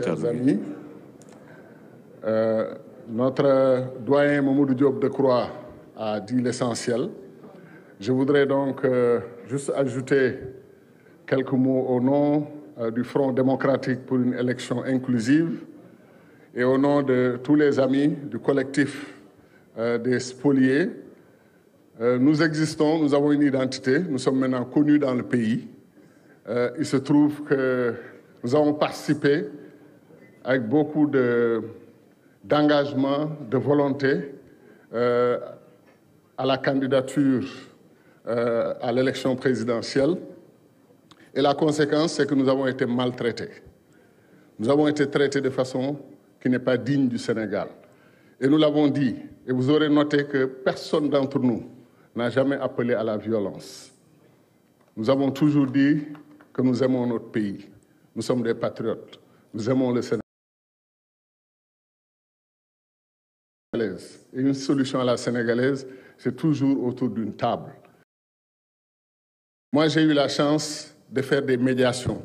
Chers amis, notre doyen Mamadou Diop Decroix a dit l'essentiel. Je voudrais donc juste ajouter quelques mots au nom du Front démocratique pour une élection inclusive et au nom de tous les amis du collectif des spoliés. Nous existons, nous avons une identité, nous sommes maintenant connus dans le pays. Il se trouve que nous avons participé avec beaucoup d'engagement, de volonté à la candidature à l'élection présidentielle. Et la conséquence, c'est que nous avons été maltraités. Nous avons été traités de façon qui n'est pas digne du Sénégal. Et nous l'avons dit, et vous aurez noté que personne d'entre nous n'a jamais appelé à la violence. Nous avons toujours dit que nous aimons notre pays. Nous sommes des patriotes. Nous aimons le Sénégal. Et une solution à la sénégalaise, c'est toujours autour d'une table. Moi, j'ai eu la chance de faire des médiations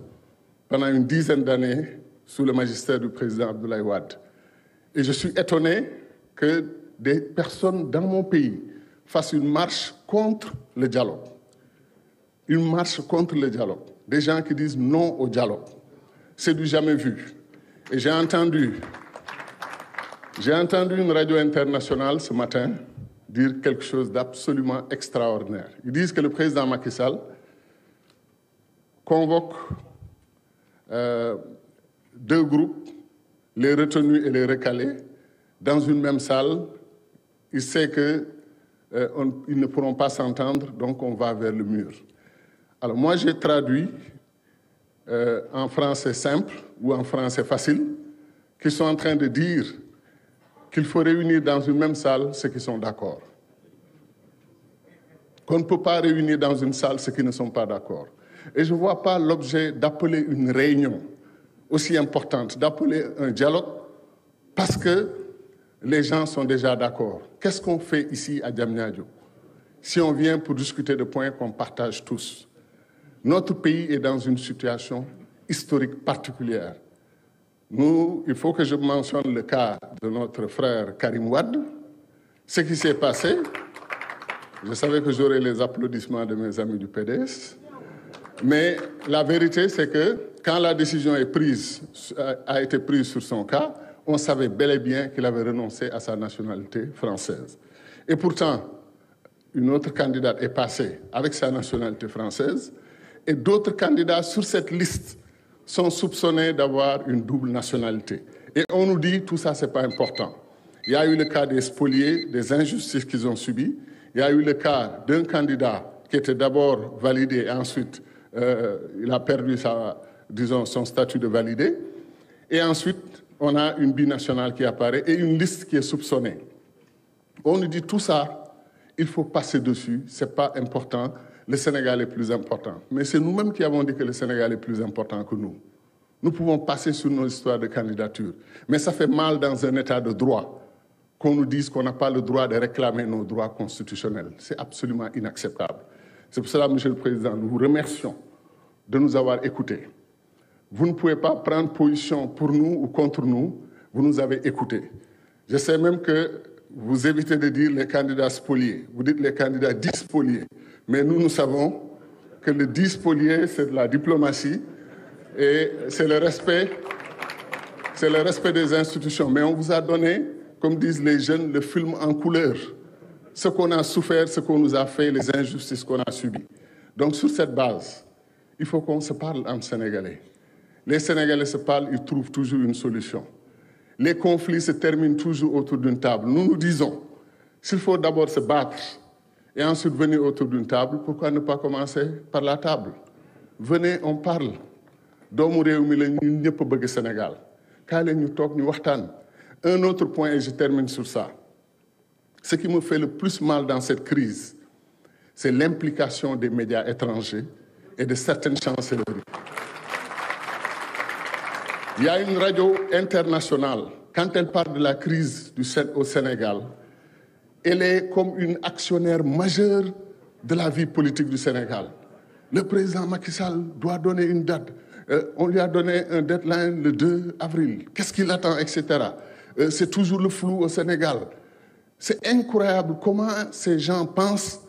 pendant une dizaine d'années sous le magistère du président Abdoulaye Wade. Et je suis étonné que des personnes dans mon pays fassent une marche contre le dialogue. Une marche contre le dialogue. Des gens qui disent non au dialogue. C'est du jamais vu. Et j'ai entendu une radio internationale ce matin dire quelque chose d'absolument extraordinaire. Ils disent que le président Macky Sall convoque deux groupes, les retenus et les recalés, dans une même salle. Il sait qu'ils ne pourront pas s'entendre, donc on va vers le mur. Alors moi, j'ai traduit en français simple ou en français facile, qu'ils sont en train de dire qu'il faut réunir dans une même salle ceux qui sont d'accord. Qu'on ne peut pas réunir dans une salle ceux qui ne sont pas d'accord. Et je ne vois pas l'objet d'appeler une réunion aussi importante, d'appeler un dialogue, parce que les gens sont déjà d'accord. Qu'est-ce qu'on fait ici à Diamniadio si on vient pour discuter de points qu'on partage tous? Notre pays est dans une situation historique particulière. Nous, il faut que je mentionne le cas de notre frère Karim Wade. Ce qui s'est passé, je savais que j'aurais les applaudissements de mes amis du PDS, mais la vérité, c'est que quand la décision a été prise sur son cas, on savait bel et bien qu'il avait renoncé à sa nationalité française. Et pourtant, une autre candidate est passée avec sa nationalité française, et d'autres candidats sur cette liste sont soupçonnés d'avoir une double nationalité. Et on nous dit tout ça, ce n'est pas important. Il y a eu le cas des spoliés, des injustices qu'ils ont subies. Il y a eu le cas d'un candidat qui était d'abord validé et ensuite il a perdu son statut de validé. Et ensuite, on a une binationale qui apparaît et une liste qui est soupçonnée. On nous dit tout ça, il faut passer dessus, ce n'est pas important. Le Sénégal est plus important. Mais c'est nous-mêmes qui avons dit que le Sénégal est plus important que nous. Nous pouvons passer sur nos histoires de candidature. Mais ça fait mal dans un état de droit qu'on nous dise qu'on n'a pas le droit de réclamer nos droits constitutionnels. C'est absolument inacceptable. C'est pour cela, Monsieur le Président, nous vous remercions de nous avoir écoutés. Vous ne pouvez pas prendre position pour nous ou contre nous. Vous nous avez écoutés. Je sais même que vous évitez de dire les candidats spoliés. Vous dites les candidats dispoliés. Mais nous savons que le dispolié, c'est de la diplomatie et c'est le respect des institutions. Mais on vous a donné, comme disent les jeunes, le film en couleur. Ce qu'on a souffert, ce qu'on nous a fait, les injustices qu'on a subies. Donc sur cette base, il faut qu'on se parle en sénégalais. Les Sénégalais se parlent, ils trouvent toujours une solution. Les conflits se terminent toujours autour d'une table. Nous nous disons, s'il faut d'abord se battre et ensuite venir autour d'une table, pourquoi ne pas commencer par la table? Venez, on parle. Doomu réew mi la ñun ñëpp bëgg Sénégal. Kaay leen ñu toog ñu waxtaan. Un autre point, et je termine sur ça. Ce qui me fait le plus mal dans cette crise, c'est l'implication des médias étrangers et de certaines chancelleries. Il y a une radio internationale, quand elle parle de la crise au Sénégal, elle est comme une actionnaire majeure de la vie politique du Sénégal. Le président Macky Sall doit donner une date. On lui a donné un deadline le 2 avril. Qu'est-ce qu'il attend, etc. C'est toujours le flou au Sénégal. C'est incroyable comment ces gens pensent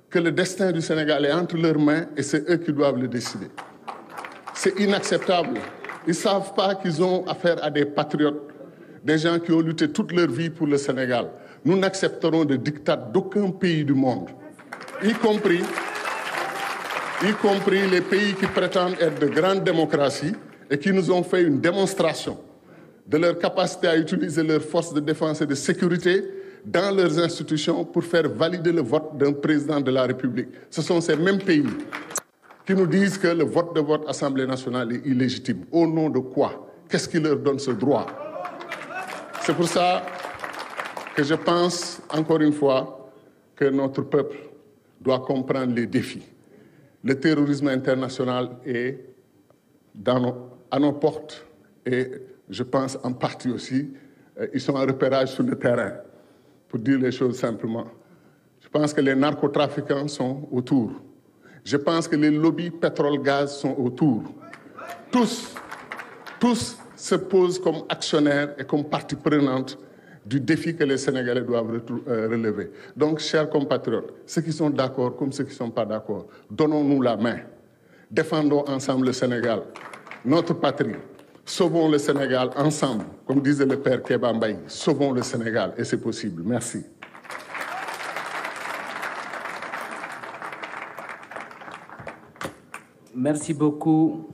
que le destin du Sénégal est entre leurs mains et c'est eux qui doivent le décider. C'est inacceptable. Ils ne savent pas qu'ils ont affaire à des patriotes, des gens qui ont lutté toute leur vie pour le Sénégal. Nous n'accepterons de diktat d'aucun pays du monde, y compris les pays qui prétendent être de grandes démocraties et qui nous ont fait une démonstration de leur capacité à utiliser leurs forces de défense et de sécurité dans leurs institutions pour faire valider le vote d'un président de la République. Ce sont ces mêmes pays qui nous disent que le vote de votre Assemblée nationale est illégitime. Au nom de quoi? Qu'est-ce qui leur donne ce droit? C'est pour ça que je pense, encore une fois, que notre peuple doit comprendre les défis. Le terrorisme international est à nos portes et je pense en partie aussi, ils sont en repérage sur le terrain, pour dire les choses simplement. Je pense que les narcotrafiquants sont autour. Je pense que les lobbies pétrole-gaz sont autour. Tous se posent comme actionnaires et comme partie prenante du défi que les Sénégalais doivent relever. Donc, chers compatriotes, ceux qui sont d'accord comme ceux qui ne sont pas d'accord, donnons-nous la main. Défendons ensemble le Sénégal, notre patrie. Sauvons le Sénégal ensemble, comme disait le père Kéba Mbaye. Sauvons le Sénégal et c'est possible. Merci. Merci beaucoup.